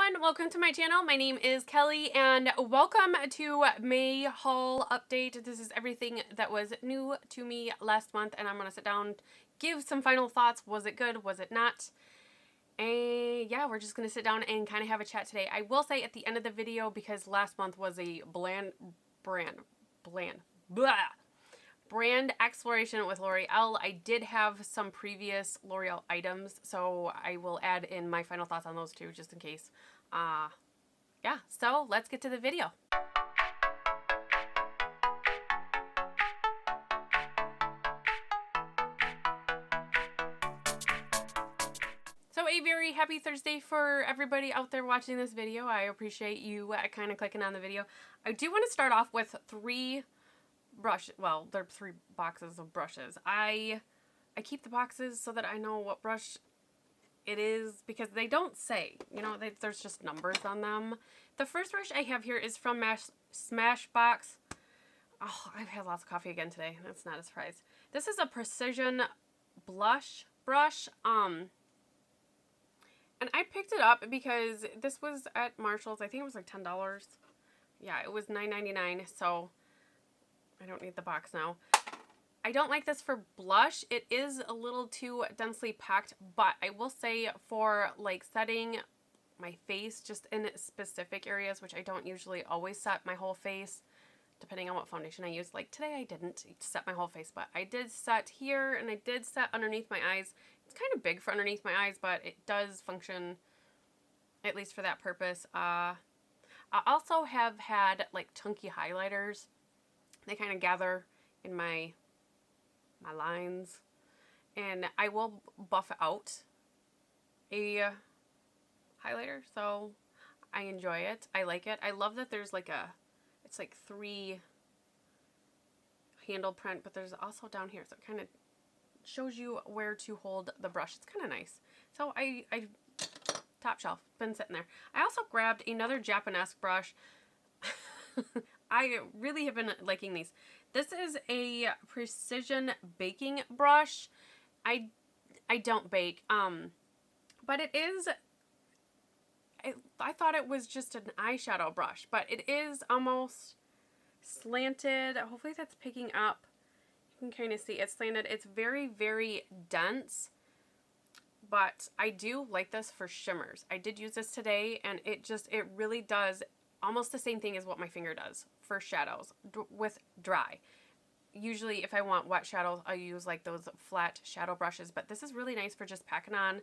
everyone, welcome to my channel. My name is Kelly and welcome to May haul update. This is everything that was new to me last month and I'm going to sit down, give some final thoughts. Was it good? Was it not? And yeah, we're just going to sit down and kind of have a chat today. I will say at the end of the video, because last month was a brand exploration with L'Oreal. I did have some previous L'Oreal items, so I will add in my final thoughts on those too, just in case. Yeah, so let's get to the video. So a very happy Thursday for everybody out there watching this video. I appreciate you kind of clicking on the video. I do want to start off with three boxes of brushes. I keep the boxes so that I know what brush it is, because they don't say, you know, there's just numbers on them. The first brush I have here is from Smashbox. Oh, I've had lots of coffee again today. That's not a surprise. This is a precision blush brush. And I picked it up because this was at Marshall's. I think it was like $10. Yeah, it was $9.99, so I don't need the box now. I don't like this for blush. It is a little too densely packed, but I will say for like setting my face just in specific areas, which I don't usually always set my whole face, depending on what foundation I use. Like today I didn't set my whole face, but I did set here and I did set underneath my eyes. It's kind of big for underneath my eyes, but it does function, at least for that purpose. I also have had like chunky highlighters. They kind of gather in my lines, and I will buff out a highlighter, so I enjoy it. I like it. I love that there's like it's like 3 handle print, but there's also down here, so it kind of shows you where to hold the brush. It's kind of nice. So I top shelf, been sitting there. I also grabbed another Japanese brush. I really have been liking these. This is a precision baking brush. I don't bake, but it is, I thought it was just an eyeshadow brush, but it is almost slanted. Hopefully that's picking up. You can kind of see it's slanted. It's very, very dense, but I do like this for shimmers. I did use this today, and it really does almost the same thing as what my finger does for shadows with dry. Usually if I want wet shadows, I use like those flat shadow brushes, but this is really nice for just packing on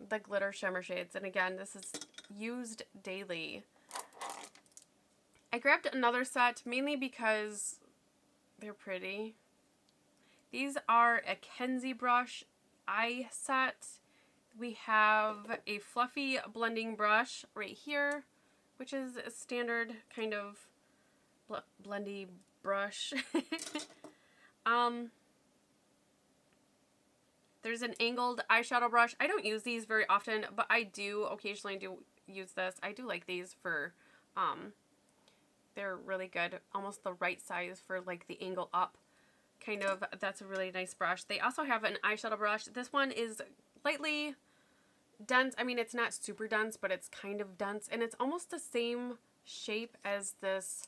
the glitter shimmer shades. And again, this is used daily. I grabbed another set mainly because they're pretty. These are a Kenzie brush eye set. We have a fluffy blending brush right here, which is a standard kind of blendy brush. There's an angled eyeshadow brush. I don't use these very often, but I do occasionally use this. I do like these for, they're really good. Almost the right size for like the angle up kind of. That's a really nice brush. They also have an eyeshadow brush. This one is lightly dense. I mean, it's not super dense, but it's kind of dense, and it's almost the same shape as this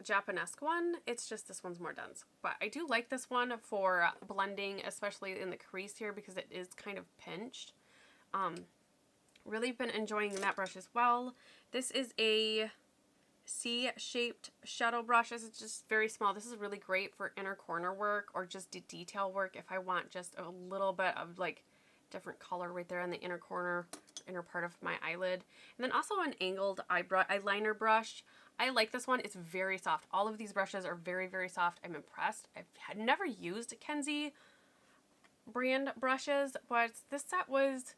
Japanese one. It's just this one's more dense, but I do like this one for blending, especially in the crease here, because it is kind of pinched. Really been enjoying that brush as well. This is a C-shaped shadow brush. This is just very small. This is really great for inner corner work or just detail work if I want just a little bit of like different color right there in the inner corner, inner part of my eyelid. And then also an angled eyeliner brush. I like this one. It's very soft. All of these brushes are very, very soft. I'm impressed. I've never used Kenzie brand brushes, but this set was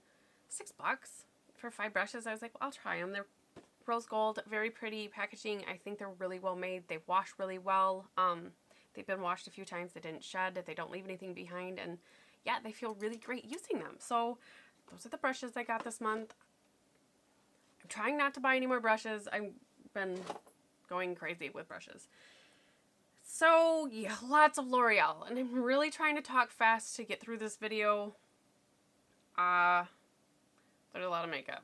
$6 for 5 brushes. I was like, well, I'll try them. They're rose gold, very pretty packaging. I think they're really well made. They wash really well. They've been washed a few times. They didn't shed. They don't leave anything behind, and yeah, they feel really great using them. So those are the brushes I got this month. I'm trying not to buy any more brushes. I've been going crazy with brushes. So yeah, lots of L'Oreal, and I'm really trying to talk fast to get through this video. There's a lot of makeup.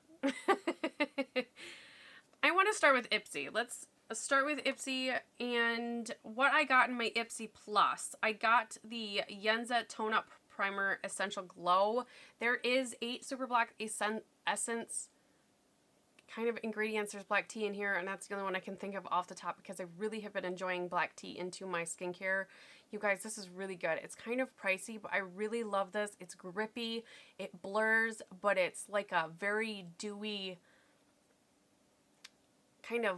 I want to start with Ipsy. Let's start with Ipsy and what I got in my Ipsy Plus. I got the Yensa Tone Up Primer Essential Glow. There is 8 Super Black Essence kind of ingredients. There's black tea in here, and that's the only one I can think of off the top because I really have been enjoying black tea into my skincare. You guys, this is really good. It's kind of pricey, but I really love this. It's grippy, it blurs, but it's like a very dewy kind of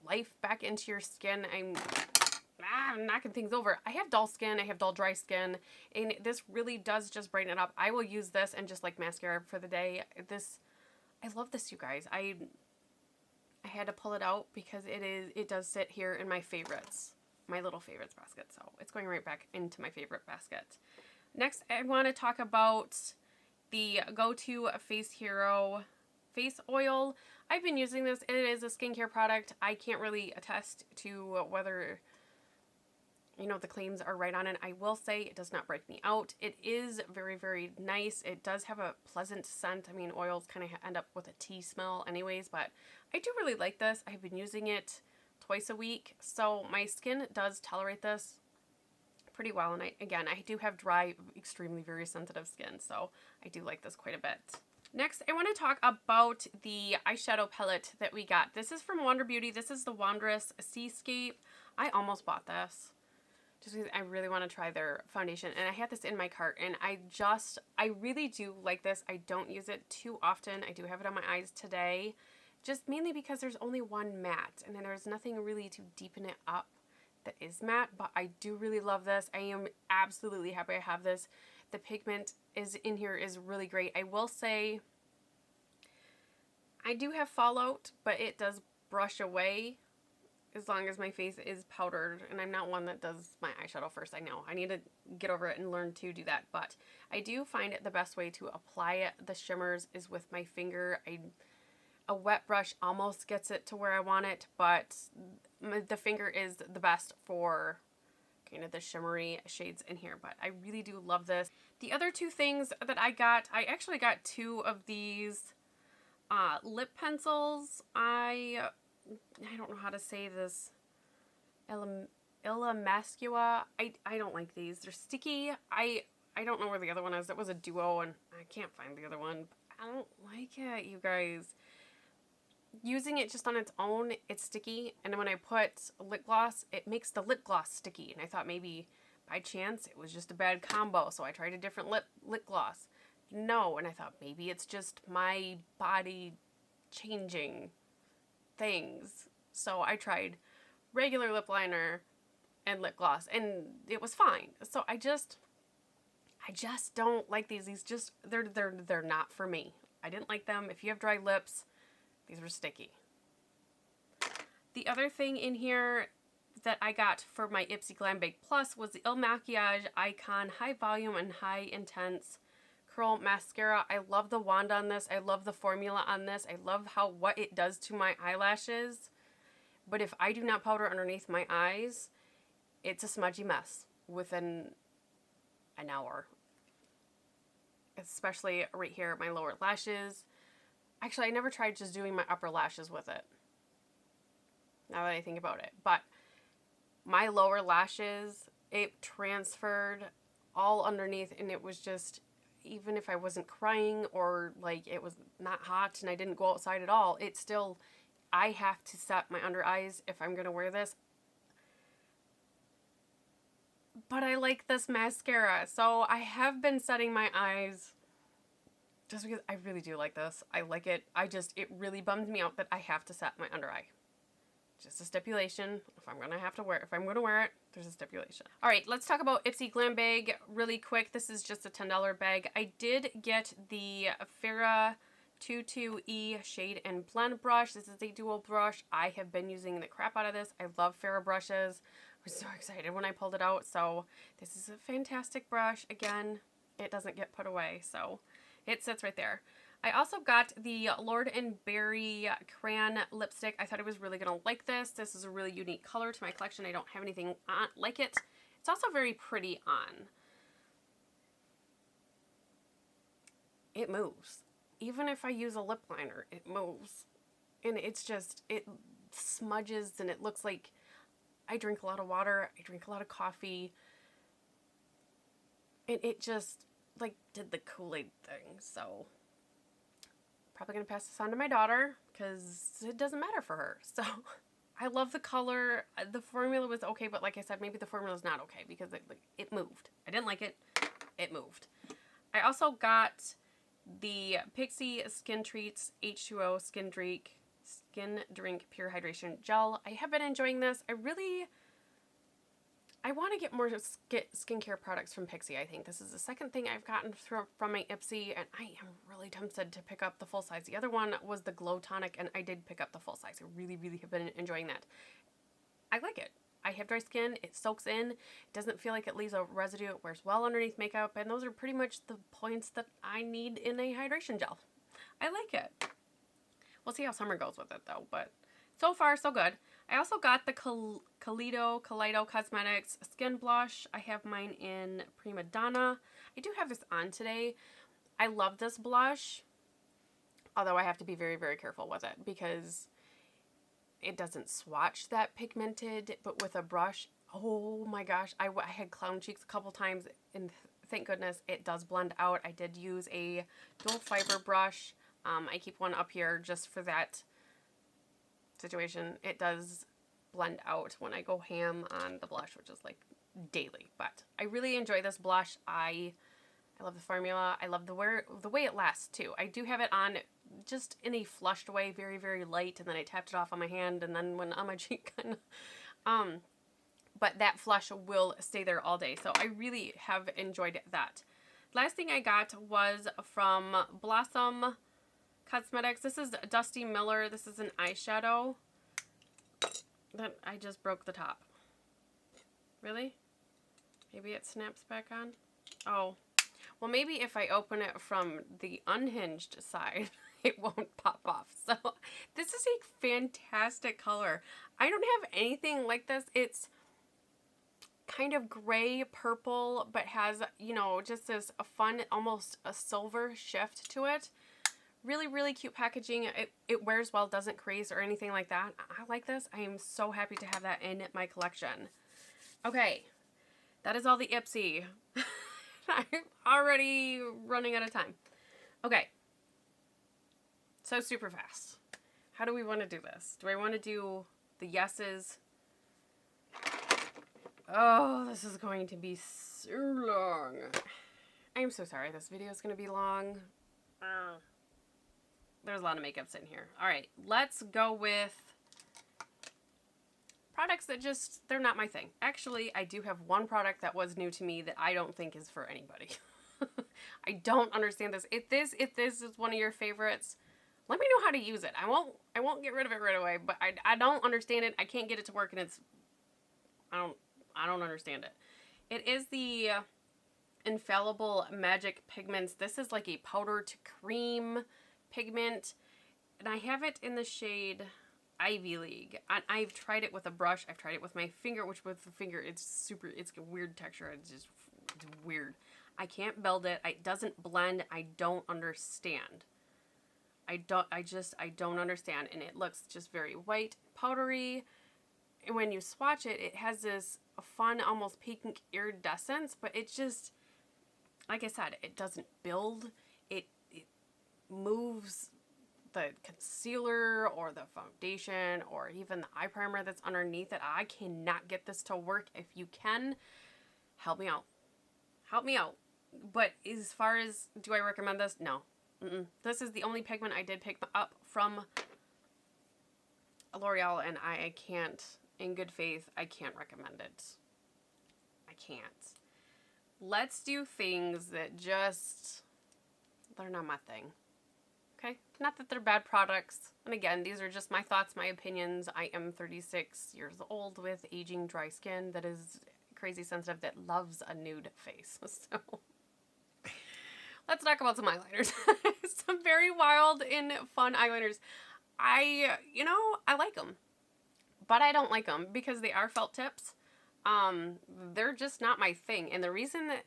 life back into your skin. I'm knocking things over. I have dull skin, I have dull dry skin, and this really does just brighten it up. I will use this and just like mascara for the day. I love this, you guys. I had to pull it out because it does sit here in my favorites, my little favorites basket. So it's going right back into my favorite basket. Next, I want to talk about the Go-To Face Hero face oil. I've been using this. It is a skincare product. I can't really attest to whether, you know, the claims are right on it. I will say it does not break me out. It is very, very nice. It does have a pleasant scent. I mean, oils kind of end up with a tea smell anyways, but I do really like this. I've been using it twice a week, so my skin does tolerate this pretty well. And I do have dry, extremely very sensitive skin, so I do like this quite a bit. Next, I want to talk about the eyeshadow palette that we got. This is from Wander Beauty. This is the Wandress Seascape. I almost bought this just because I really want to try their foundation, and I had this in my cart, and I really do like this. I don't use it too often. I do have it on my eyes today, just mainly because there's only one matte, and then there's nothing really to deepen it up that is matte, but I do really love this. I am absolutely happy I have this. The pigment is in here is really great. I will say I do have fallout, but it does brush away as long as my face is powdered, and I'm not one that does my eyeshadow first. I know I need to get over it and learn to do that, but I do find it the best way to apply the shimmers is with my finger. A wet brush almost gets it to where I want it, but the finger is the best for kind of the shimmery shades in here, but I really do love this. The other two things that I actually got 2 of these lip pencils. I don't know how to say this. Illamasqua. I don't like these. They're sticky. I don't know where the other one is. It was a duo, and I can't find the other one. I don't like it, you guys. Using it just on its own, it's sticky, and then when I put lip gloss, it makes the lip gloss sticky, and I thought maybe by chance it was just a bad combo, so I tried a different lip gloss. No, and I thought maybe it's just my body changing things. So I tried regular lip liner and lip gloss, and it was fine. So I just don't like these. These just they're not for me. I didn't like them. If you have dry lips, these were sticky. The other thing in here that I got for my Ipsy Glam Bag Plus was the Il Makiage Icon High Volume and High Intense Curl Mascara. I love the wand on this. I love the formula on this. I love what it does to my eyelashes. But if I do not powder underneath my eyes, it's a smudgy mess within an hour. Especially right here at my lower lashes. Actually, I never tried just doing my upper lashes with it, now that I think about it. But my lower lashes, it transferred all underneath, and it was just, even if I wasn't crying or like it was not hot and I didn't go outside at all, it still, I have to set my under eyes if I'm going to wear this. But I like this mascara, so I have been setting my eyes just because I really do like this. I like it. It really bums me out that I have to set my under eye. Just a stipulation. If I'm going to wear it, there's a stipulation. All right, let's talk about Ipsy Glam Bag really quick. This is just a $10 bag. I did get the Farrah 22E Shade and Blend brush. This is a dual brush. I have been using the crap out of this. I love Farrah brushes. I was so excited when I pulled it out. So this is a fantastic brush. Again, it doesn't get put away, so it sits right there. I also got the Lord & Berry Crayon Lipstick. I thought I was really going to like this. This is a really unique color to my collection. I don't have anything like it. It's also very pretty on. It moves. even if I use a lip liner, it moves. And it's just, it smudges and it looks like I drink a lot of water, I drink a lot of coffee, and it just, like, did the Kool-Aid thing. So, probably going to pass this on to my daughter, because it doesn't matter for her. So, I love the color. The formula was okay, but like I said, maybe the formula is not okay, because it moved. I didn't like it. It moved. I also got the Pixi Skin Treats H2O Skin Drink Pure Hydration Gel. I have been enjoying this. I want to get more skincare products from Pixi, I think. This is the second thing I've gotten from my Ipsy, and I am really tempted to pick up the full size. The other one was the Glow Tonic, and I did pick up the full size. I really, really have been enjoying that. I like it. I have dry skin. It soaks in. It doesn't feel like it leaves a residue. It wears well underneath makeup, and those are pretty much the points that I need in a hydration gel. I like it. We'll see how summer goes with it, though, but so far, so good. I also got the Kaleido Cosmetics Skin Blush. I have mine in Prima Donna. I do have this on today. I love this blush, although I have to be very, very careful with it because it doesn't swatch that pigmented, but with a brush, oh my gosh, I had clown cheeks a couple times, and thank goodness it does blend out. I did use a dual fiber brush. I keep one up here just for that situation. It does blend out when I go ham on the blush, which is like daily, but I really enjoy this blush. I love the formula. I love the way it lasts too. I do have it on just in a flushed way, very, very light, and then I tapped it off on my hand and then went on my cheek kind of. But that flush will stay there all day, so I really have enjoyed that. Last thing I got was from Blossom Cosmetics. This is Dusty Miller. This is an eyeshadow. That I just broke the top. Really? Maybe it snaps back on? Oh. Well, maybe if I open it from the unhinged side, it won't pop off. So, this is a fantastic color. I don't have anything like this. It's kind of gray purple, but has, you know, just this fun, almost a silver shift to it. Really, really cute packaging. It wears well, doesn't crease or anything like that. I like this. I am so happy to have that in my collection. Okay, that is all the Ipsy. I'm already running out of time. Okay, so super fast. How do we want to do this? Do I want to do the yeses? Oh, this is going to be so long. I'm so sorry. This video is going to be long. There's a lot of makeups in here. All right, let's go with products that just, they're not my thing. Actually, I do have one product that was new to me that I don't think is for anybody. I don't understand this. If this is one of your favorites, let me know how to use it. I won't get rid of it right away, but I don't understand it. I can't get it to work, and it's, I don't understand it. It is the Infallible Magic Pigments. This is like a powder to cream pigment, and I have it in the shade Ivy League. I've tried it with a brush. I've tried it with my finger, which with the finger, it's a weird texture. It's weird. I can't build it. It doesn't blend. I don't understand. I don't understand. And it looks just very white, powdery. And when you swatch it, it has this fun, almost pink iridescence, but it just, like I said, it doesn't build. It moves the concealer or the foundation or even the eye primer that's underneath it. I cannot get this to work. If you can, help me out. Help me out. But as far as, do I recommend this? No. This is the only pigment I did pick up from L'Oreal, and I can't, in good faith, I can't recommend it. I can't. Let's do things that just, they're not my thing. Okay? Not that they're bad products. And again, these are just my thoughts, my opinions. I am 36 years old with aging dry skin that is crazy sensitive, that loves a nude face. So, let's talk about some eyeliners. Some very wild and fun eyeliners. I like them. But I don't like them because they are felt tips. They're just not my thing. And the reason that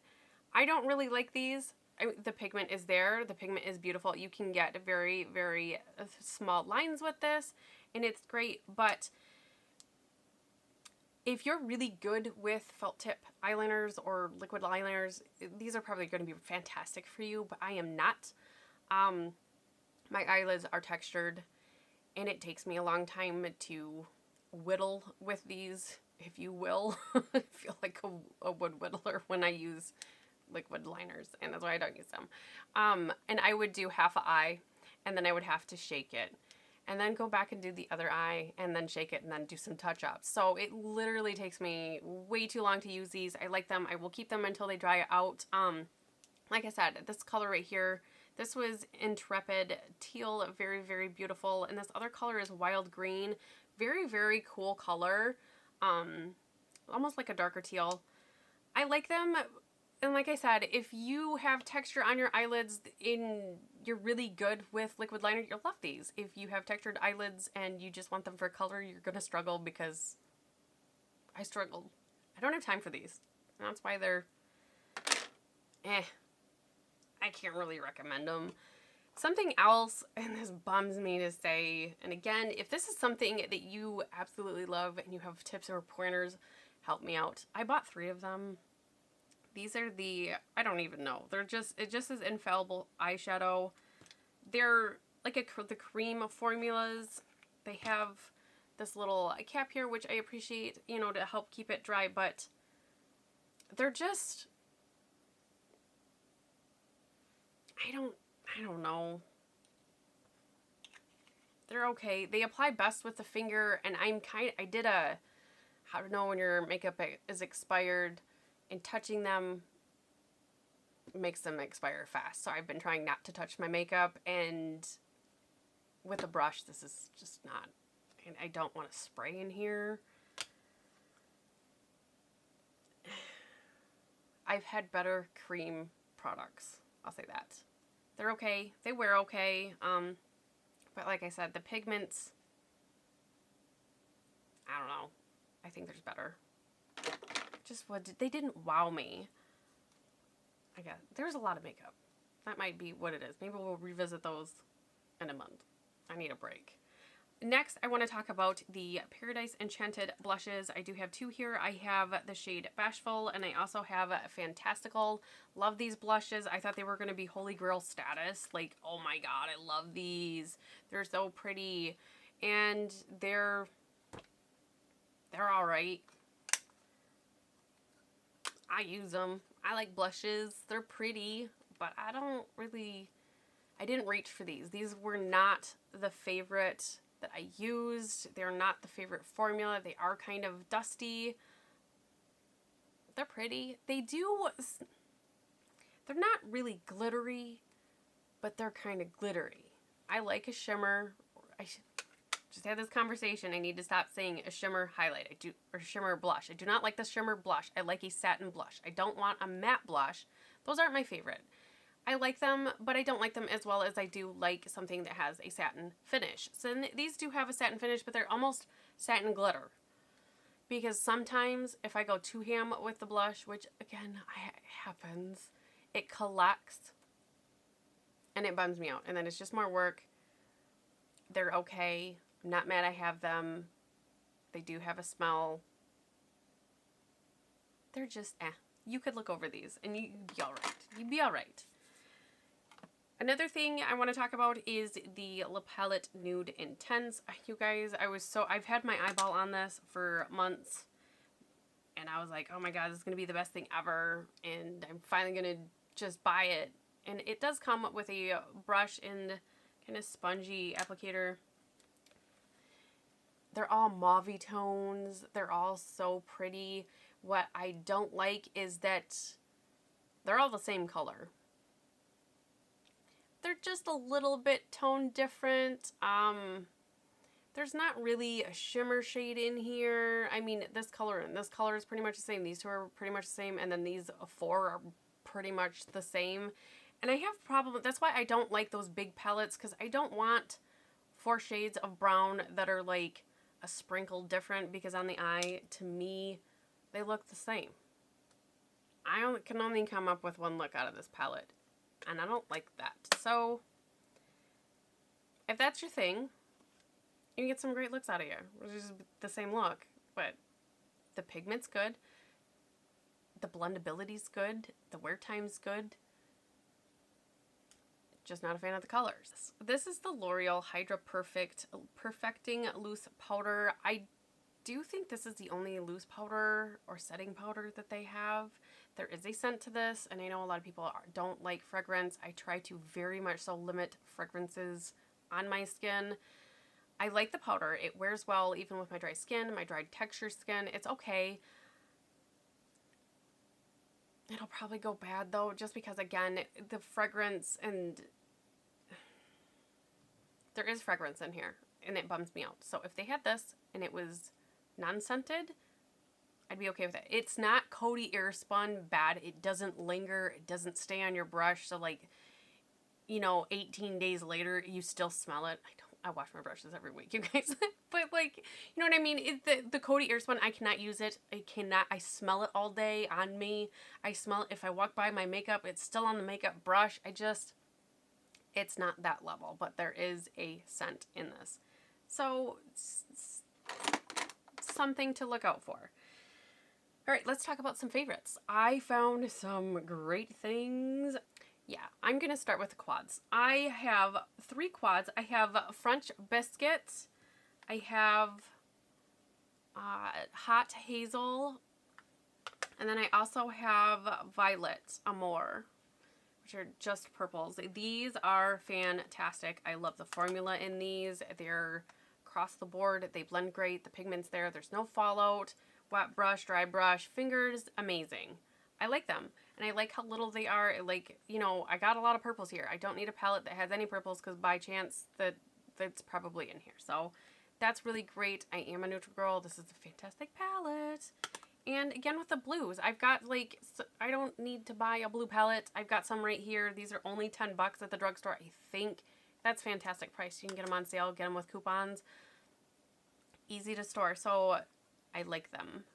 I don't really like these, the pigment is there. The pigment is beautiful. You can get very, very small lines with this, and it's great. But if you're really good with felt tip eyeliners or liquid eyeliners, these are probably going to be fantastic for you, but I am not. My eyelids are textured, and it takes me a long time to whittle with these, if you will. I feel like a wood whittler when I use liquid liners, and that's why I don't use them. And I would do half an eye, and then I would have to shake it, and then go back and do the other eye, and then shake it, and then do some touch-ups. So it literally takes me way too long to use these. I like them. I will keep them until they dry out. Like I said, this color right here, this was Intrepid Teal, very, very beautiful. And this other color is Wild Green. Very, very cool color. Almost like a darker teal. I like them. And like I said, if you have texture on your eyelids and you're really good with liquid liner, you'll love these. If you have textured eyelids and you just want them for color, you're going to struggle, because I struggled. I don't have time for these. That's why they're I can't really recommend them. Something else, and this bums me to say, and again, if this is something that you absolutely love and you have tips or pointers, help me out. I bought 3 of them. These are the, I don't even know. It just says Infallible eyeshadow. They're like the cream formulas. They have this little cap here, which I appreciate, you know, to help keep it dry, but they're just, I don't know. They're okay. They apply best with the finger, and I did a how to know when your makeup is expired, and touching them makes them expire fast. So I've been trying not to touch my makeup, and with a brush, this is just not, and I don't want to spray in here. I've had better cream products. I'll say that. They're okay. They wear okay. But like I said, the pigments, I don't know. I think there's better. They didn't wow me. I guess there's a lot of makeup. That might be what it is. Maybe we'll revisit those in a month. I need a break. Next, I want to talk about the Paradise Enchanted blushes. I do have 2 here. I have the shade Bashful, and I also have Fantastical. Love these blushes. I thought they were going to be holy grail status. Like, oh my god, I love these. They're so pretty. And they're alright. I use them. I like blushes. They're pretty, but I didn't reach for these. These were not the favorite that I used. They're not the favorite formula. They are kind of dusty. They're pretty. They're not really glittery, but they're kind of glittery. I like a shimmer. I just had this conversation. I need to stop saying a shimmer highlight. Or shimmer blush. I do not like the shimmer blush. I like a satin blush. I don't want a matte blush. Those aren't my favorite. I like them, but I don't like them as well as I do like something that has a satin finish. So these do have a satin finish, but they're almost satin glitter. Because sometimes if I go too ham with the blush, which again happens, it collects and it bums me out. And then it's just more work. They're okay. I'm not mad I have them. They do have a smell. They're just You could look over these and you'd be alright. You'd be alright. Another thing I want to talk about is the lip palette Nude Intense. You guys, I've had my eyeball on this for months, and I was like, oh my god, this is going to be the best thing ever, and I'm finally going to just buy it. And it does come with a brush and kind of spongy applicator. They're all mauve tones. They're all so pretty. What I don't like is that they're all the same color. They're just a little bit tone different. There's not really a shimmer shade in here. I mean, this color and this color is pretty much the same. These 2 are pretty much the same, and then these 4 are pretty much the same. And I have problem. That's why I don't like those big palettes, because I don't want 4 shades of brown that are like a sprinkle different, because on the eye, to me, they look the same. I can only come up with one look out of this palette. and I don't like that. So if that's your thing, you can get some great looks out of here. Which is the same look, but the pigment's good. The blendability's good. The wear time's good. Just not a fan of the colors. This is the L'Oreal Hydra Perfecting Loose Powder. I do think this is the only loose powder or setting powder that they have. There is a scent to this, and I know a lot of people don't like fragrance. I try to very much so limit fragrances on my skin. I like the powder. It wears well even with my dry skin, my dry texture skin. It's okay. It'll probably go bad though, just because again, the fragrance, and there is fragrance in here and it bums me out. So if they had this and it was non-scented, I'd be okay with it. It's not Coty Airspun bad. It doesn't linger. It doesn't stay on your brush. So like, you know, 18 days later, you still smell it. I wash my brushes every week, you guys. But like, you know what I mean? The Coty Airspun, I cannot use it. I smell it all day on me. I smell it if I walk by my makeup. It's still on the makeup brush. It's not that level, but there is a scent in this. So, something to look out for. All right, let's talk about some favorites. I found some great things. Yeah, I'm going to start with the quads. I have 3 quads. I have French Biscuit. I have Hot Hazel. And then I also have Violet Amour, which are just purples. These are fantastic. I love the formula in these. They're across the board. They blend great. The pigment's there. There's no fallout. Wet brush, dry brush, fingers, amazing. I like them. And I like how little they are. Like, you know, I got a lot of purples here. I don't need a palette that has any purples because by chance that's probably in here. So that's really great. I am a neutral girl. This is a fantastic palette. And again with the blues, I've got like, I don't need to buy a blue palette. I've got some right here. These are only 10 bucks at the drugstore, I think. That's fantastic price. You can get them on sale, get them with coupons. Easy to store. So I like them.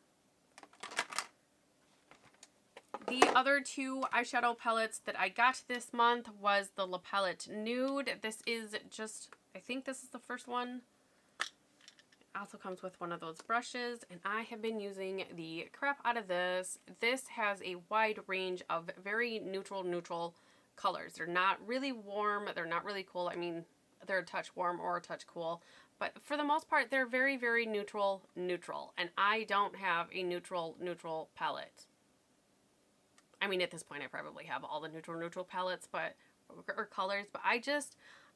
The other 2 eyeshadow palettes that I got this month was the La Palette Nude. This is just, I think this is the first one. It also comes with one of those brushes, and I have been using the crap out of this. This has a wide range of very neutral colors. They're not really warm. They're not really cool. I mean, they're a touch warm or a touch cool. But for the most part, they're very, very neutral. And I don't have a neutral palette. I mean, at this point, I probably have all the neutral palettes, or colors, but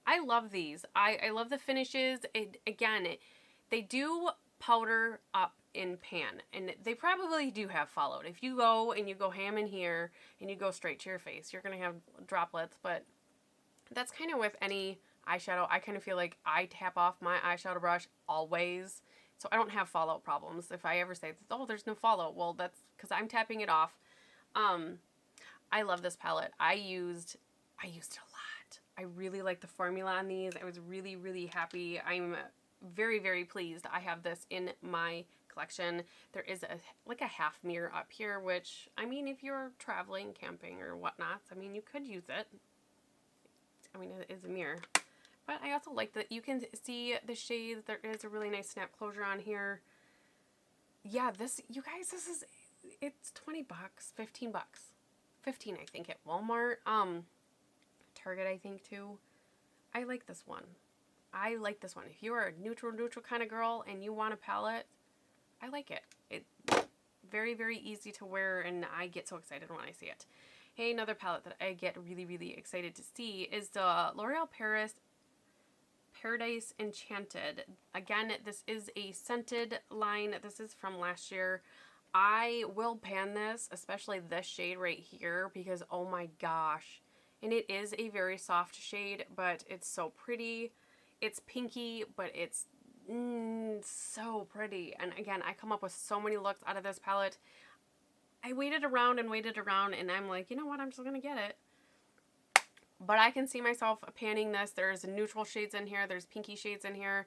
I love these. I love the finishes. They do powder up in pan, and they probably do have fallout. If you go and you go ham in here and you go straight to your face, you're going to have droplets, but that's kind of with any eyeshadow. I kind of feel like I tap off my eyeshadow brush always, so I don't have fallout problems. If I ever say, oh, there's no fallout, well, that's because I'm tapping it off. I love this palette. I used it a lot. I really like the formula on these. I was really, really happy. I'm very, very pleased. I have this in my collection. There is a half mirror up here, which, I mean, if you're traveling, camping, or whatnot, I mean, you could use it. I mean, it is a mirror. But I also like that you can see the shades. There is a really nice snap closure on here. Yeah, you guys, it's 20 bucks, 15 bucks. 15, I think, at Walmart. Target, I think, too. I like this one. If you're a neutral kind of girl and you want a palette, I like it. It's very, very easy to wear, and I get so excited when I see it. Hey, another palette that I get really, really excited to see is the L'Oreal Paradise Enchanted. Again, this is a scented line. This is from last year. I will pan this, especially this shade right here, because oh my gosh. And it is a very soft shade, but it's so pretty. It's pinky, but it's so pretty. And again, I come up with so many looks out of this palette. I waited around, and I'm like, you know what, I'm just going to get it. But I can see myself panning this. There's neutral shades in here. There's pinky shades in here.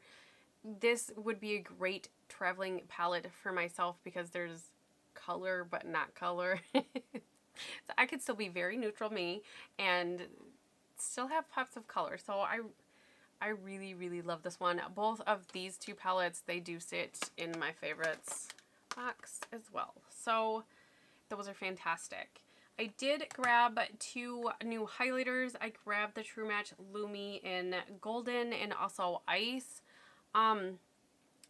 This would be a great traveling palette for myself because there's color but not color. So I could still be very neutral me and still have pops of color. So I really, really love this one. Both of these two palettes, they do sit in my favorites box as well. So those are fantastic. I did grab 2 new highlighters. I grabbed the True Match Lumi in Golden and also Ice.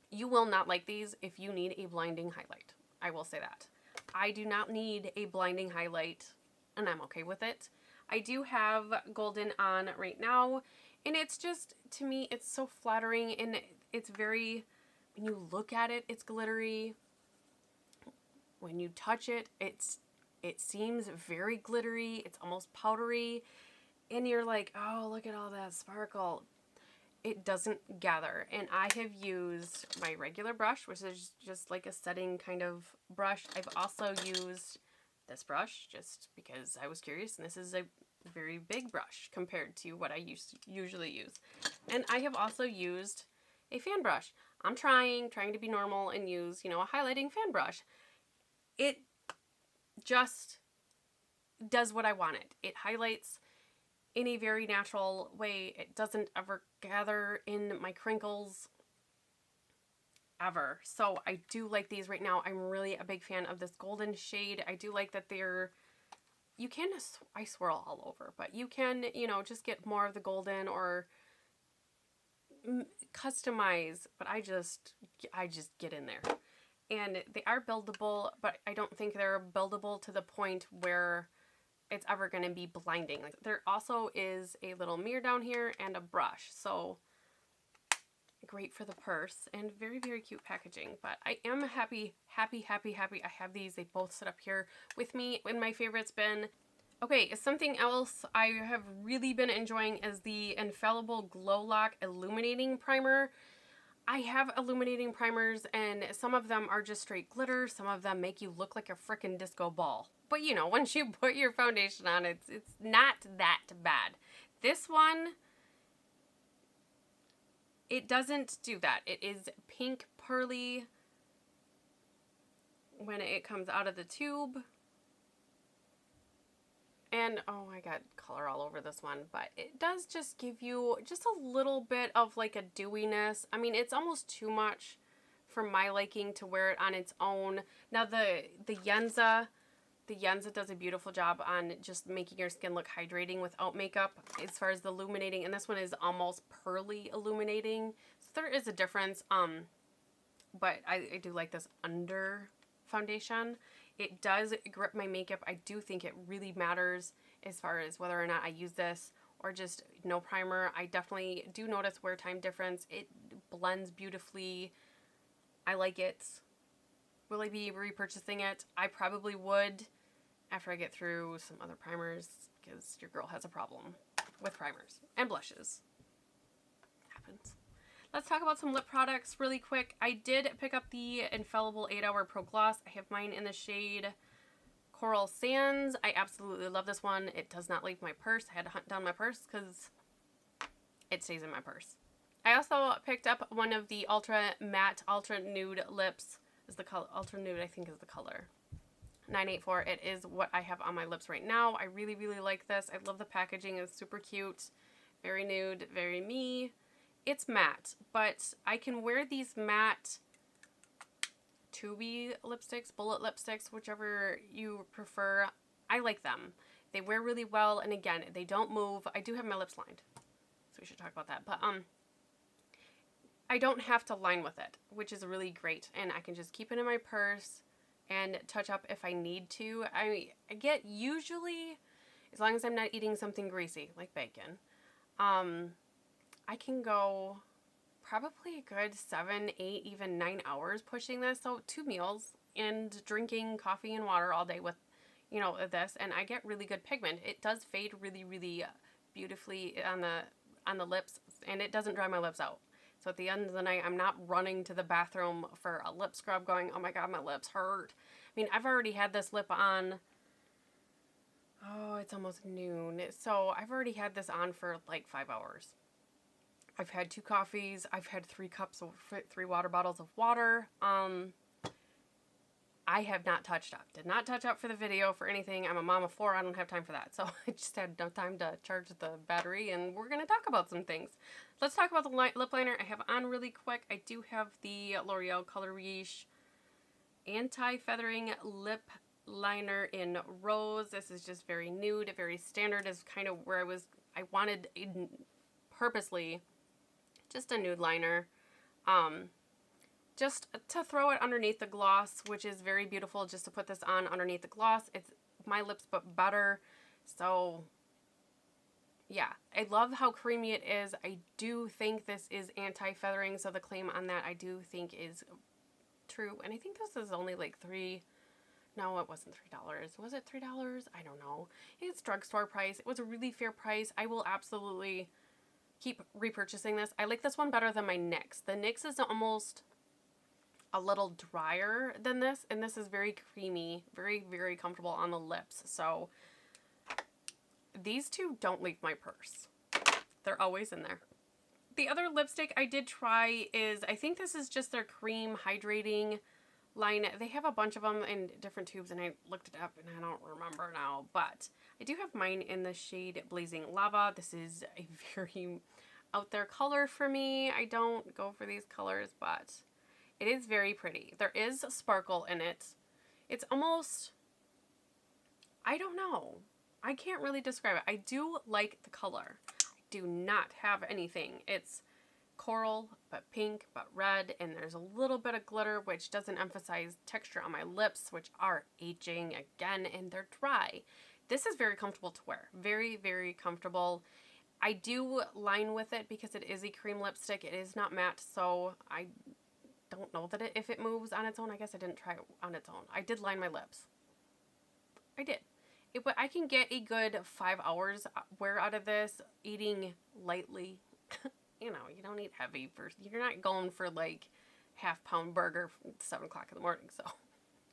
You will not like these if you need a blinding highlight. I will say that. I do not need a blinding highlight, and I'm okay with it. I do have Golden on right now, and it's just, to me, it's so flattering, and it's very, when you look at it, it's glittery. When you touch it, it seems very glittery. It's almost powdery, and you're like, oh, look at all that sparkle. It doesn't gather, and I have used my regular brush, which is just like a setting kind of brush. I've also used this brush just because I was curious, and this is a very big brush compared to what I usually use. And I have also used a fan brush. I'm trying to be normal and use, you know, a highlighting fan brush. It just does what I want it. It highlights in a very natural way. It doesn't ever gather in my crinkles ever. So I do like these right now. I'm really a big fan of this golden shade. I do like that you can, I swirl all over, but you can, you know, just get more of the golden or customize, but I just get in there. And they are buildable, but I don't think they're buildable to the point where it's ever going to be blinding. Like, there also is a little mirror down here and a brush, so great for the purse and very, very cute packaging. But I am happy I have these. They both sit up here with me in my favorites bin. Okay, something else I have really been enjoying is the Infallible Glow Lock Illuminating Primer. I have illuminating primers, and some of them are just straight glitter. Some of them make you look like a frickin' disco ball. But you know, once you put your foundation on, it's not that bad. This one, it doesn't do that. It is pink pearly when it comes out of the tube. And, oh, I got color all over this one, but it does just give you just a little bit of like a dewiness. I mean, it's almost too much for my liking to wear it on its own. Now, the Yensa does a beautiful job on just making your skin look hydrating without makeup as far as the illuminating, and this one is almost pearly illuminating. So there is a difference, but I do like this under foundation. It does grip my makeup. I do think it really matters as far as whether or not I use this or just no primer. I definitely do notice wear time difference. It blends beautifully. I like it. Will I be repurchasing it? I probably would after I get through some other primers, because your girl has a problem with primers and blushes. Happens. Let's talk about some lip products really quick. I did pick up the Infallible 8 Hour Pro Gloss. I have mine in the shade Coral Sands. I absolutely love this one. It does not leave my purse. I had to hunt down my purse because it stays in my purse. I also picked up one of the Ultra Matte Ultra Nude lips. Is the color Ultra Nude, I think, is the color 984. It is what I have on my lips right now. I really, really like this. I love the packaging. It's super cute. Very nude, very me. It's matte, but I can wear these matte tubey lipsticks, bullet lipsticks, whichever you prefer. I like them. They wear really well, and again, they don't move. I do have my lips lined, so we should talk about that. But I don't have to line with it, which is really great, and I can just keep it in my purse and touch up if I need to. I get usually, as long as I'm not eating something greasy like bacon, I can go probably a good 7, 8, even 9 hours pushing this. So 2 meals and drinking coffee and water all day with, you know, this, and I get really good pigment. It does fade really, really beautifully on the lips, and it doesn't dry my lips out. So at the end of the night, I'm not running to the bathroom for a lip scrub going, oh my god, my lips hurt. I mean, I've already had this lip on, oh, it's almost noon. So I've already had this on for like 5 hours. I've had 2 coffees. I've had 3 water bottles of water. I have not touched up. Did not touch up for the video, for anything. I'm a mom of 4. I don't have time for that. So I just had no time to charge the battery, and we're going to talk about some things. Let's talk about the lip liner I have on really quick. I do have the L'Oreal Color Riche Anti-Feathering Lip Liner in Rose. This is just very nude, very standard, is kind of where I wanted purposely just a nude liner. Just to throw it underneath the gloss, which is very beautiful, just to put this on underneath the gloss. It's my lips but better. So yeah, I love how creamy it is. I do think this is anti-feathering, so the claim on that I do think is true. And I think this is only like no, it wasn't $3. Was it $3? I don't know. It's drugstore price. It was a really fair price. I will absolutely keep repurchasing this. I like this one better than my NYX. The NYX is almost a little drier than this, and this is very creamy, very, very comfortable on the lips. So these two don't leave my purse. They're always in there. The other lipstick I did try is, I think this is just their cream hydrating line. They have a bunch of them in different tubes, and I looked it up and I don't remember now, but I do have mine in the shade Blazing Lava. This is a very out there color for me. I don't go for these colors, but it is very pretty. There is sparkle in it. It's almost, I don't know. I can't really describe it. I do like the color. I do not have anything. It's coral, but pink, but red, and there's a little bit of glitter, which doesn't emphasize texture on my lips, which are aging again, and they're dry. This is very comfortable to wear. Very, very comfortable. I do line with it because it is a cream lipstick. It is not matte, so I don't know that if it moves on its own. I guess I didn't try it on its own. I did line my lips. I did. But I can get a good 5 hours wear out of this, eating lightly. You know, you don't eat heavy. You're not going for like half-pound burger at 7 o'clock in the morning. So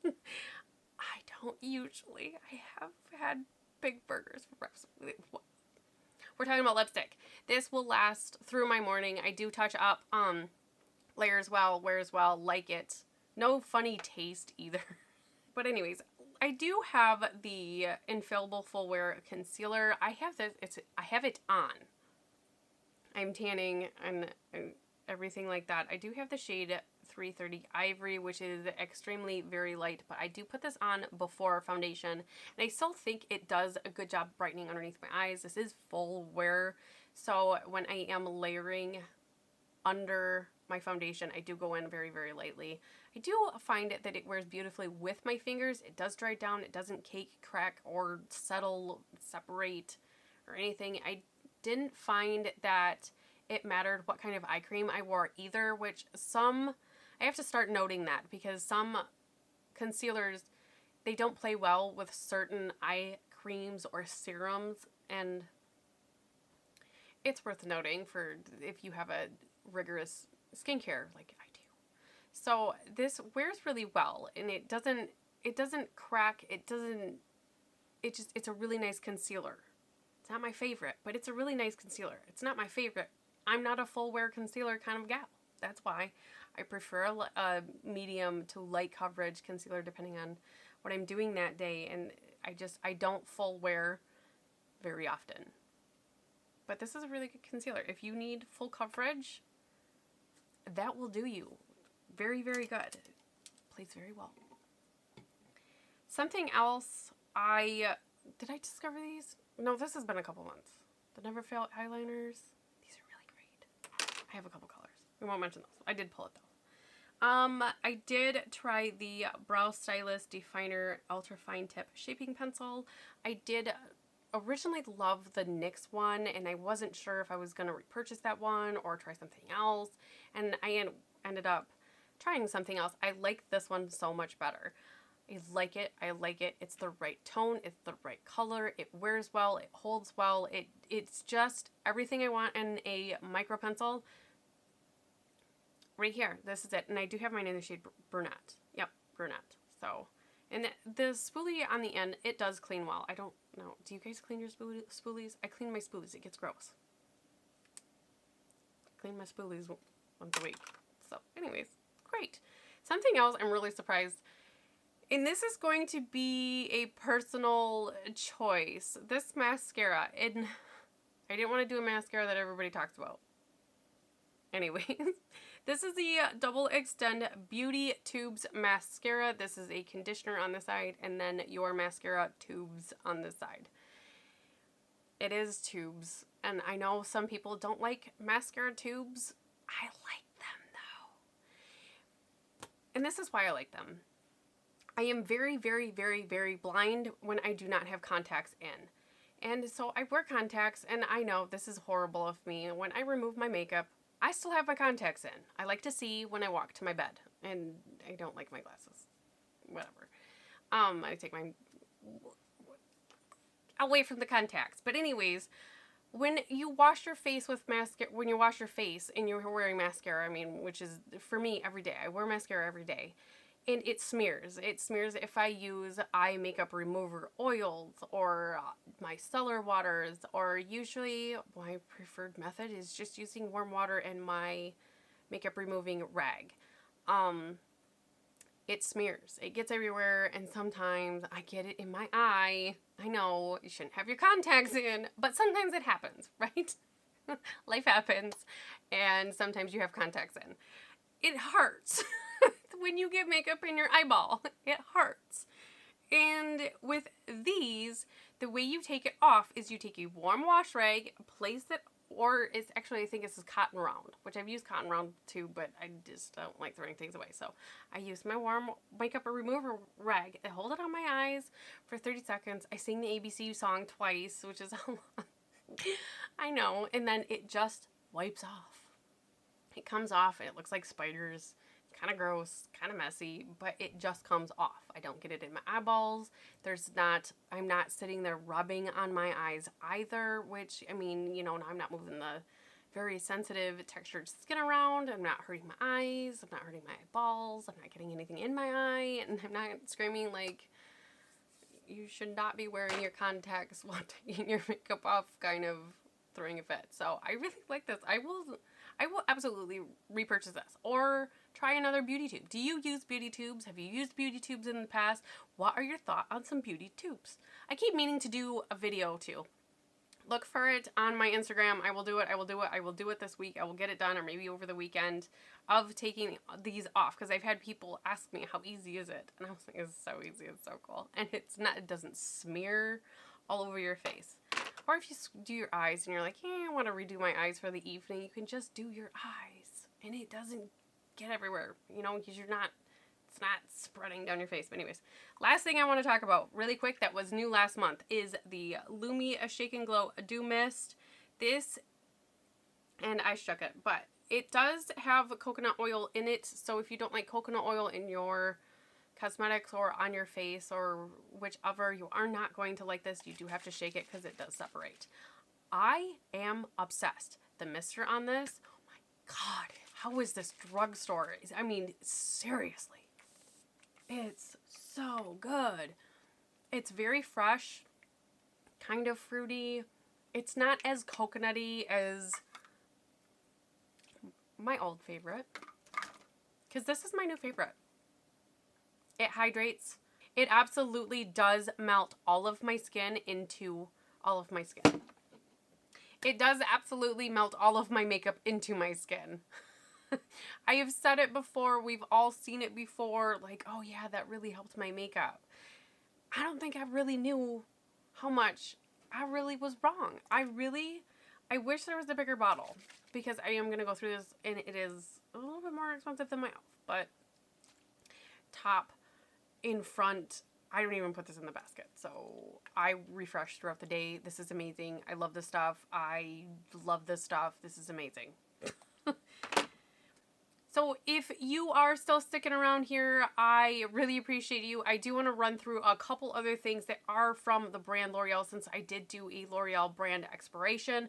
I don't usually. I have had big burgers for breakfast. We're talking about lipstick. This will last through my morning. I do touch up. Layers well, wears well, like it. No funny taste either. But anyways, I do have the Infallible Full Wear Concealer. I have this. I have it on. I'm tanning and everything like that. I do have the shade 330 Ivory, which is extremely very light, but I do put this on before foundation, and I still think it does a good job brightening underneath my eyes. This is full wear, so when I am layering under my foundation, I do go in very, very lightly. I do find that it wears beautifully with my fingers. It does dry down. It doesn't cake, crack, or separate, or anything. I didn't find that it mattered what kind of eye cream I wore either, which I have to start noting that, because some concealers, they don't play well with certain eye creams or serums, and it's worth noting for if you have a rigorous skincare like I do. So this wears really well, and it doesn't crack. It's a really nice concealer. It's not my favorite, but it's a really nice concealer. It's not my favorite. I'm not a full wear concealer kind of gal. That's why I prefer a medium to light coverage concealer depending on what I'm doing that day, and I don't full wear very often. But this is a really good concealer. If you need full coverage, that will do you. Very, very good. It plays very well. Something else, did I discover these? No, this has been a couple months. The Never Fail eyeliners. These are really great. I have a couple colors. We won't mention those. I did pull it though. I did try the Brow Stylist Definer Ultra Fine Tip Shaping Pencil. I did originally love the NYX one, and I wasn't sure if I was going to repurchase that one or try something else, and I ended up trying something else. I like this one so much better. I like it. It's the right tone. It's the right color. It wears well. It holds well. It's just everything I want in a micro pencil. Right here. This is it. And I do have mine in the shade Brunette. Yep, Brunette. So, and the spoolie on the end, it does clean well. I don't know. Do you guys clean your spoolies? I clean my spoolies. It gets gross. I clean my spoolies once a week. So, anyways, great. Something else I'm really surprised And this is going to be a personal choice. This mascara, and I didn't want to do a mascara that everybody talks about. Anyways, this is the Double Extend Beauty Tubes Mascara. This is a conditioner on the side, and then your mascara tubes on the side. It is tubes, and I know some people don't like mascara tubes. I like them, though. And this is why I like them. I am very, very, very, very blind when I do not have contacts in. And so I wear contacts, and I know this is horrible of me. When I remove my makeup, I still have my contacts in. I like to see when I walk to my bed, and I don't like my glasses. Whatever. I take my away from the contacts. But anyways, when you wash your face with mascara, when you wash your face and you're wearing mascara, I mean, which is for me every day. I wear mascara every day. And it smears. It smears if I use eye makeup remover oils or micellar waters, or usually my preferred method is just using warm water and my makeup removing rag. It smears. It gets everywhere, and sometimes I get it in my eye. I know you shouldn't have your contacts in, but sometimes it happens, right? Life happens, and sometimes you have contacts in. It hurts. When you get makeup in your eyeball, it hurts. And with these, the way you take it off is you take a warm wash rag, place it, or it's actually, I think this is Cotton Round, which I've used Cotton Round too, but I just don't like throwing things away. So I use my warm makeup remover rag. I hold it on my eyes for 30 seconds. I sing the ABC song twice, which is a lot. I know. And then it just wipes off. It comes off and it looks like spiders. Kind of gross, kind of messy, but it just comes off. I don't get it in my eyeballs. I'm not sitting there rubbing on my eyes either, which, I mean, you know, I'm not moving the very sensitive textured skin around. I'm not hurting my eyes. I'm not hurting my eyeballs. I'm not getting anything in my eye, and I'm not screaming like, you should not be wearing your contacts while taking your makeup off, kind of throwing a fit. So I really like this. I will absolutely repurchase this, or try another beauty tube. Do you use beauty tubes? Have you used beauty tubes in the past? What are your thoughts on some beauty tubes? I keep meaning to do a video too. Look for it on my Instagram. I will do it. I will do it. I will do it this week. I will get it done, or maybe over the weekend, of taking these off, because I've had people ask me, how easy is it? And I was like, it's so easy. It's so cool. And it doesn't smear all over your face. Or if you do your eyes and you're like, I want to redo my eyes for the evening, you can just do your eyes and it doesn't get everywhere, you know, because it's not spreading down your face. But anyways, last thing I want to talk about really quick that was new last month is the Lumi Shake and Glow Dew Mist. This, and I shook it, but it does have coconut oil in it. So if you don't like coconut oil in your cosmetics or on your face or whichever, you are not going to like this. You do have to shake it because it does separate. I am obsessed. The mister on this, oh my god, how is this drugstore? I mean, seriously, it's so good. It's very fresh, kind of fruity. It's not as coconutty as my old favorite, because this is my new favorite. It hydrates. It absolutely does melt all of my skin into all of my skin. It does absolutely melt all of my makeup into my skin. I have said it before. We've all seen it before. Like, oh yeah, that really helped my makeup. I don't think I really knew how much I really was wrong. I wish there was a bigger bottle, because I am going to go through this and it is a little bit more expensive than my elf, but top, in front, I don't even put this in the basket. So I refresh throughout the day. This is amazing. I love this stuff. I love this stuff. This is amazing. So if you are still sticking around here, I really appreciate you. I do want to run through a couple other things that are from the brand L'Oreal, since I did do a L'Oreal brand exploration.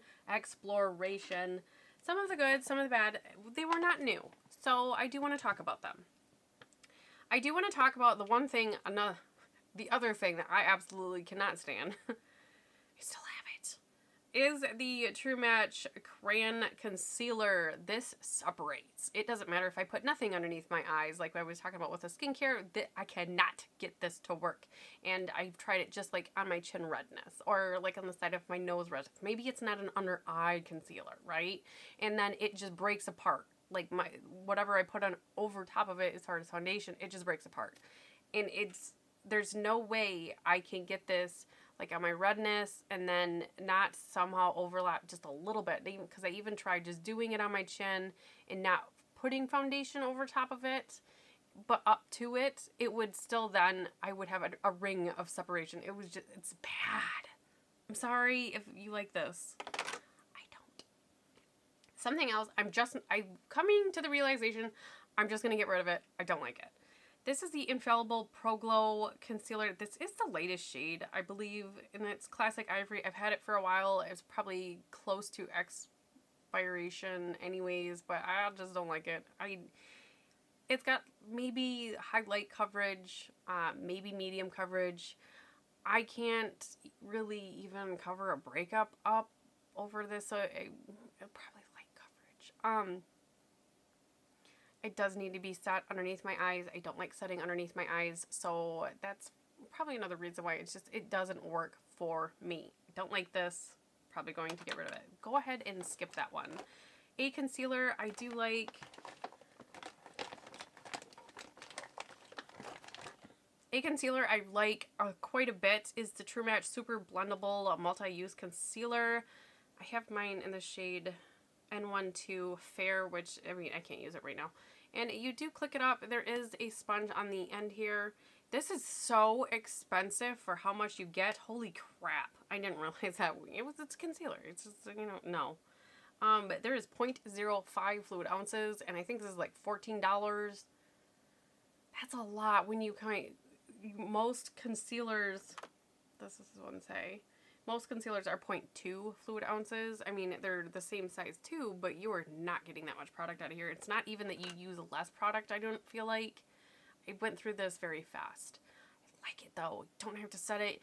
Some of the good, some of the bad. They were not new. So I do want to talk about them. I do want to talk about the other thing that I absolutely cannot stand. I still have it. is the True Match Crayon Concealer. This separates. It doesn't matter if I put nothing underneath my eyes, like I was talking about with the skincare, I cannot get this to work. And I've tried it just like on my chin redness, or like on the side of my nose redness. Maybe it's not an under eye concealer, right? And then it just breaks apart. Like whatever I put on over top of it as far as foundation, it just breaks apart. And there's no way I can get this like on my redness and then not somehow overlap just a little bit, because I even tried just doing it on my chin and not putting foundation over top of it, but up to it, it would still then, I would have a ring of separation. It's bad. I'm sorry if you like this. I don't. Something else, I'm coming to the realization, I'm just going to get rid of it. I don't like it. This is the Infallible Pro Glow Concealer. This is the latest shade, I believe, and it's Classic Ivory. I've had it for a while. It's probably close to expiration anyways, but I just don't like it. It's got maybe highlight coverage, maybe medium coverage. I can't really even cover a breakup up over this, so it probably light coverage. It does need to be set underneath my eyes. I don't like setting underneath my eyes, so that's probably another reason why it doesn't work for me. I don't like this. Probably going to get rid of it. Go ahead and skip that one. A concealer I do like. A concealer I like quite a bit is the True Match Super Blendable Multi-Use Concealer. I have mine in the shade N12 Fair, which, I mean, I can't use it right now. And you do click it up. There is a sponge on the end here. This is so expensive for how much you get. Holy crap. I didn't realize that. It's concealer. It's just, you know, no. But there is 0.05 fluid ounces, and I think this is like $14. That's a lot when you most concealers, this is one say, most concealers are 0.2 fluid ounces. I mean, they're the same size too, but you are not getting that much product out of here. It's not even that you use less product, I don't feel like. I went through this very fast. I like it though. Don't have to set it.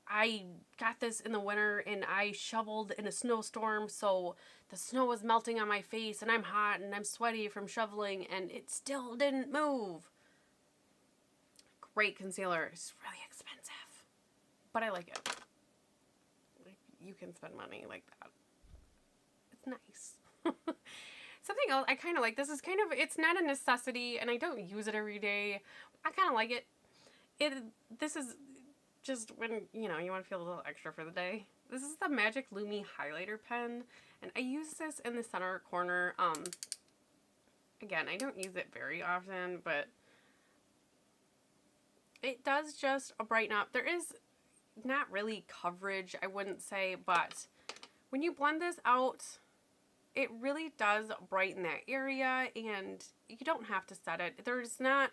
I got this in the winter and I shoveled in a snowstorm, so the snow was melting on my face and I'm hot and I'm sweaty from shoveling and it still didn't move. Great concealer. It's really expensive, but I like it. You can spend money like that. It's nice. Something else I kind of like. This is it's not a necessity, and I don't use it every day. I kind of like it. This is just when, you know, you want to feel a little extra for the day. This is the Magic Lumi Highlighter Pen, and I use this in the center corner. Again, I don't use it very often, but it does just brighten up. There is not really coverage, I wouldn't say, but when you blend this out, it really does brighten that area, and you don't have to set it. There's not,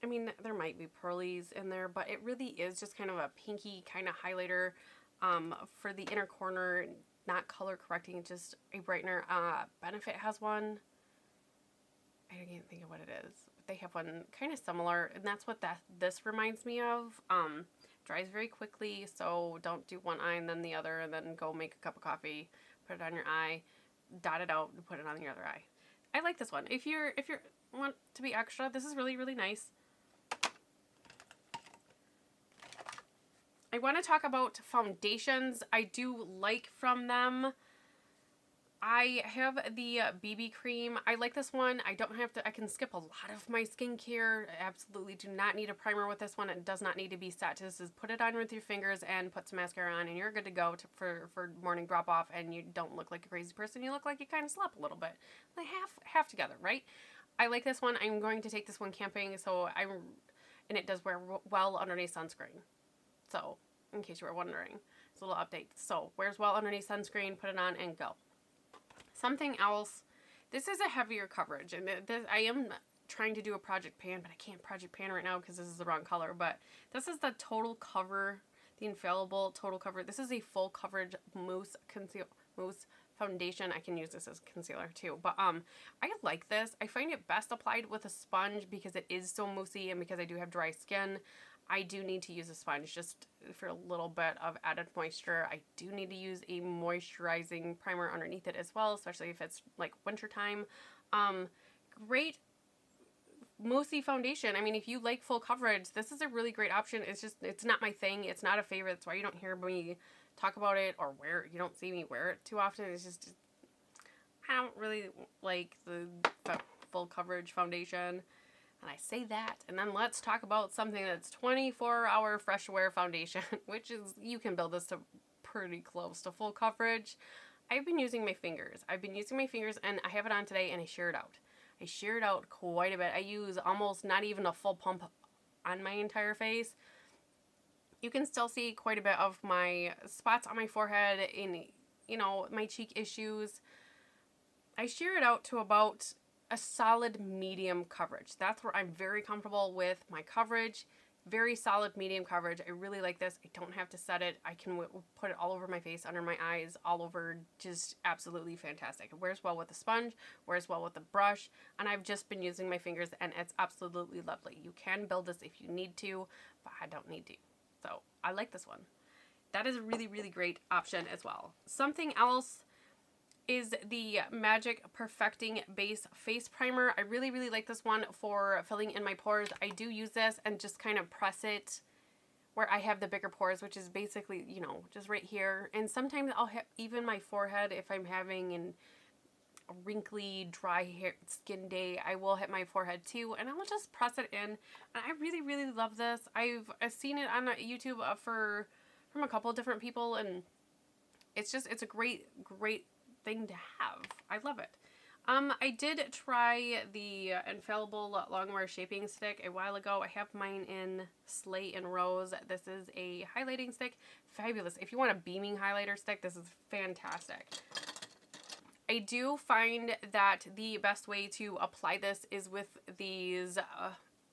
I mean, there might be pearlies in there, but it really is just kind of a pinky kind of highlighter for the inner corner, not color correcting, just a brightener. Benefit has one. I can't think of what it is. They have one kind of similar, and that's what this reminds me of. Dries very quickly, so don't do one eye and then the other, and then go make a cup of coffee, put it on your eye, dot it out, and put it on the other eye. I like this one. If you want to be extra, this is really, really nice. I want to talk about foundations I do like from them. I have the BB cream. I like this one. I can skip a lot of my skincare. I absolutely do not need a primer with this one. It does not need to be set. This is put it on with your fingers and put some mascara on, and you're good to go for morning drop off, and you don't look like a crazy person. You look like you kind of slept a little bit. Like half together, right? I like this one. I'm going to take this one camping, and it does wear well underneath sunscreen. So, in case you were wondering, it's a little update. So, wears well underneath sunscreen, put it on, and go. Something else, this is a heavier coverage, and I am trying to do a project pan, but I can't project pan right now because this is the wrong color, but this is the Total Cover, the Infallible Total Cover. This is a full coverage mousse foundation. I can use this as concealer too, but I like this. I find it best applied with a sponge because it is so moussey, and because I do have dry skin. I do need to use a sponge just for a little bit of added moisture. I do need to use a moisturizing primer underneath it as well, especially if it's like wintertime. Great moussey foundation. I mean, if you like full coverage, this is a really great option. It's just, it's not my thing. It's not a favorite. That's why you don't hear me talk about it or you don't see me wear it too often. It's just, I don't really like the full coverage foundation. And I say that, and then let's talk about something that's 24-hour fresh wear foundation, which is, you can build this to pretty close to full coverage. I've been using my fingers. And I have it on today, and I shear it out. I shear it out quite a bit. I use almost not even a full pump on my entire face. You can still see quite a bit of my spots on my forehead, in, you know, my cheek issues. I shear it out to about a solid medium coverage. That's where I'm very comfortable with my coverage. Very solid medium coverage. I really like this. I don't have to set it. I can put it all over my face, under my eyes, all over. Just absolutely fantastic. It wears well with the sponge, wears well with the brush, and I've just been using my fingers, and it's absolutely lovely. You can build this if you need to, but I don't need to. So I like this one. That is a really, really great option as well. Something else is the Magic Perfecting Base Face Primer. I really, really like this one for filling in my pores. I do use this and just kind of press it where I have the bigger pores, which is basically, you know, just right here. And sometimes I'll hit even my forehead if I'm having a wrinkly, dry hair skin day. I will hit my forehead too, and I'll just press it in. And I really, really love this. I've seen it on YouTube from a couple of different people, and it's a great thing to have. I love it. I did try the Infallible Longwear Shaping Stick a while ago. I have mine in Slay and Rose. This is a highlighting stick. Fabulous. If you want a beaming highlighter stick, this is fantastic. I do find that the best way to apply this is with these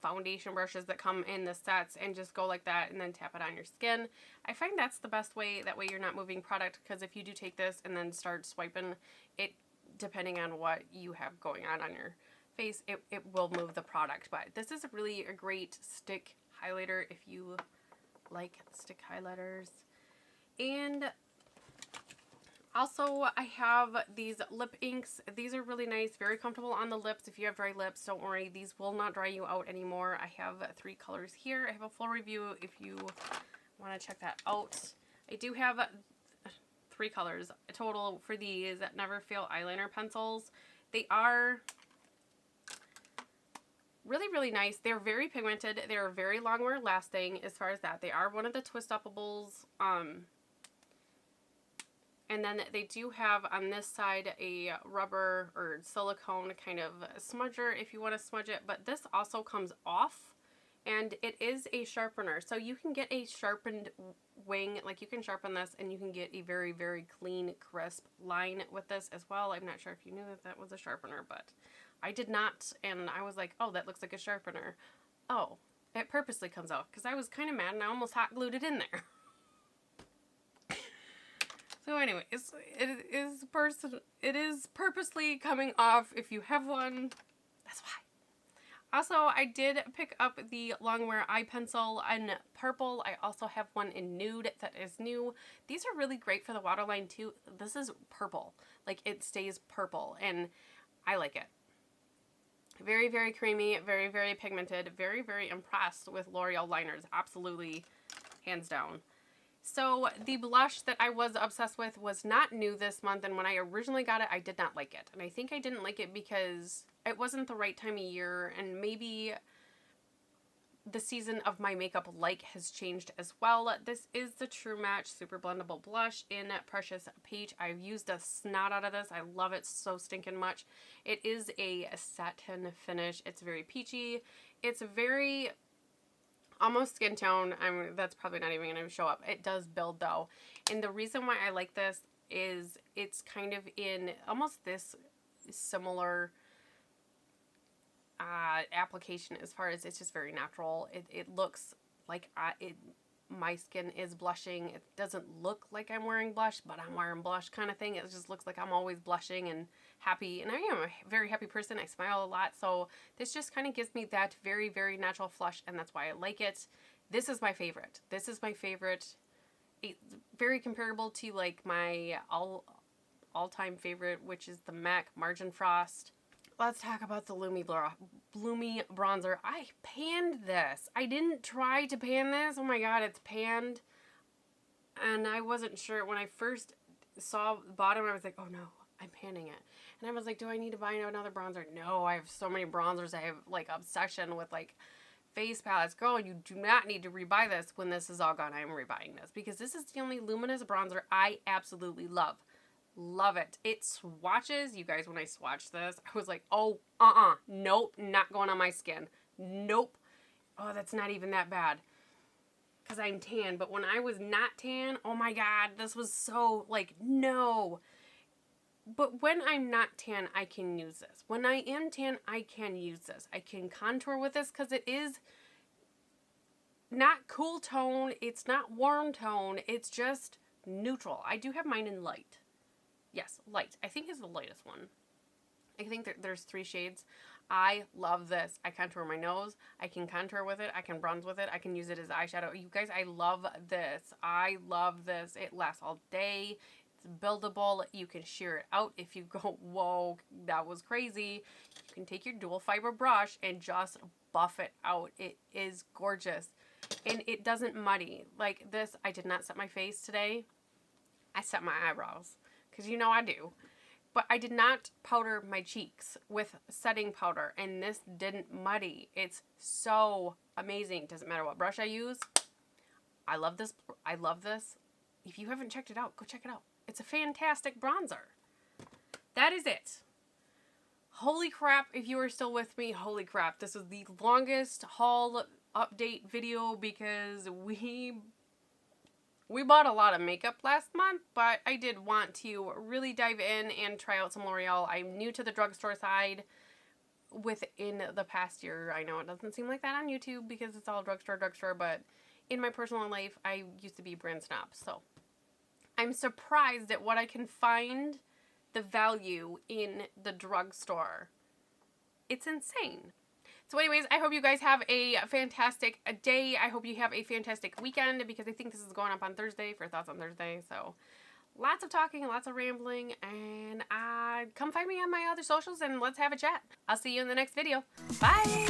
foundation brushes that come in the sets, and just go like that and then tap it on your skin. I find that's the best way. That way you're not moving product, because if you do take this and then start swiping it, depending on what you have going on your face, it will move the product. But this is really a great stick highlighter if you like stick highlighters. And also, I have these lip inks. These are really nice, very comfortable on the lips. If you have dry lips, don't worry, these will not dry you out anymore. I have 3 colors here. I have a full review if you want to check that out. I do have 3 colors total for these Never Fail eyeliner pencils. They are really, really nice. They're very pigmented. They're very long wear lasting as far as that. They are one of the twist upables. And then they do have on this side a rubber or silicone kind of smudger if you want to smudge it. But this also comes off, and it is a sharpener. So you can get a sharpened wing, like you can sharpen this and you can get a very, very clean, crisp line with this as well. I'm not sure if you knew that that was a sharpener, but I did not. And I was like, oh, that looks like a sharpener. Oh, it purposely comes out, because I was kind of mad and I almost hot glued it in there. So anyway, it is purposely coming off. If you have one, that's why. Also, I did pick up the Longwear eye pencil in purple. I also have one in nude that is new. These are really great for the waterline too. This is purple. Like, it stays purple, and I like it. Very, very creamy, very, very pigmented, very, very impressed with L'Oreal liners. Absolutely, hands down. So the blush that I was obsessed with was not new this month, and when I originally got it, I did not like it. And I think I didn't like it because it wasn't the right time of year, and maybe the season of my makeup like has changed as well. This is the True Match Super Blendable Blush in Precious Peach. I've used a snot out of this. I love it so stinking much. It is a satin finish. It's very peachy. It's very almost skin tone. That's probably not even going to show up. It does build though. And the reason why I like this is it's kind of in almost this similar application as far as it's just very natural. It looks like my skin is blushing. It doesn't look like I'm wearing blush, but I'm wearing blush kind of thing. It just looks like I'm always blushing and happy. And I am a very happy person. I smile a lot. So this just kind of gives me that very, very natural flush, and that's why I like it. This is my favorite. This is my favorite. It's very comparable to like my all-time favorite, which is the MAC Margin Frost. Let's talk about the Lumi bronzer. I panned this. I didn't try to pan this. Oh my god, it's panned. And I wasn't sure. When I first saw the bottom, I was like, oh no, I'm panning it. And I was like, do I need to buy another bronzer? No, I have so many bronzers. I have like obsession with like face palettes. Girl, you do not need to rebuy this. When this is all gone, I am rebuying this because this is the only luminous bronzer I absolutely love. Love it. It swatches. You guys, when I swatched this, I was like, oh, nope, not going on my skin. Nope. Oh, that's not even that bad because I'm tan. But when I was not tan, oh my god, this was so like, no. But when I'm not tan, I can use this. When I am tan, I can use this. I can contour with this because it is not cool tone. It's not warm tone. It's just neutral. I do have mine in light. Yes, light. I think is the lightest one. I think there's 3 shades. I love this. I contour my nose. I can contour with it. I can bronze with it. I can use it as eyeshadow. You guys, I love this. I love this. It lasts all day. It's buildable. You can shear it out if you go, whoa, that was crazy. You can take your dual fiber brush and just buff it out. It is gorgeous. And it doesn't muddy. Like this, I did not set my face today. I set my eyebrows. Because you know I do. But I did not powder my cheeks with setting powder. And this didn't muddy. It's so amazing. Doesn't matter what brush I use. I love this. I love this. If you haven't checked it out, go check it out. It's a fantastic bronzer. That is it. Holy crap, if you are still with me, holy crap. This is the longest haul update video because we bought a lot of makeup last month, but I did want to really dive in and try out some L'Oreal. I'm new to the drugstore side within the past year. I know it doesn't seem like that on YouTube because it's all drugstore, but in my personal life, I used to be brand snob. So I'm surprised at what I can find the value in the drugstore. It's insane. So anyways, I hope you guys have a fantastic day. I hope you have a fantastic weekend because I think this is going up on Thursday for Thoughts on Thursday. So lots of talking, lots of rambling, and come find me on my other socials and let's have a chat. I'll see you in the next video. Bye!